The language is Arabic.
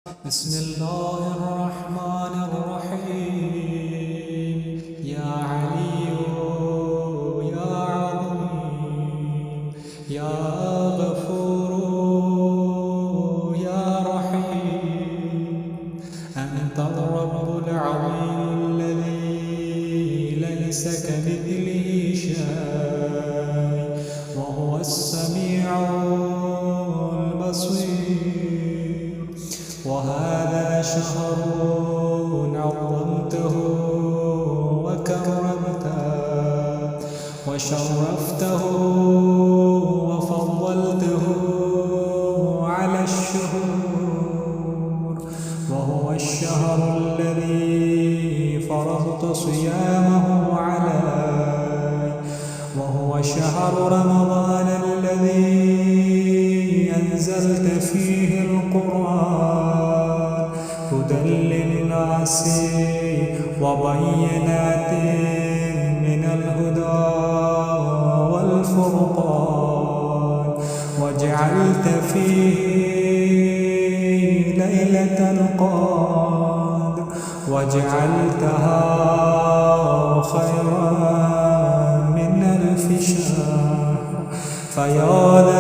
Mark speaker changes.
Speaker 1: بسم الله الرحمن الرحيم. يا علي يا عظيم يا غفور يا رحيم، أنت الرب العظيم الذي ليس كمثله شيء وهو السميع البصير. وهذا شهر عظمته وكرمته وشرفته وفضلته على الشهور، وهو الشهر الذي فرضت صيامه علي، وهو شهر رمضان الذي أنزلت فيه القرآن هدى للناس وبينات من الهدى والفرقان، وجعلت فيه ليلة القدر وجعلتها خيرا من 1000 شهر. فيا ذا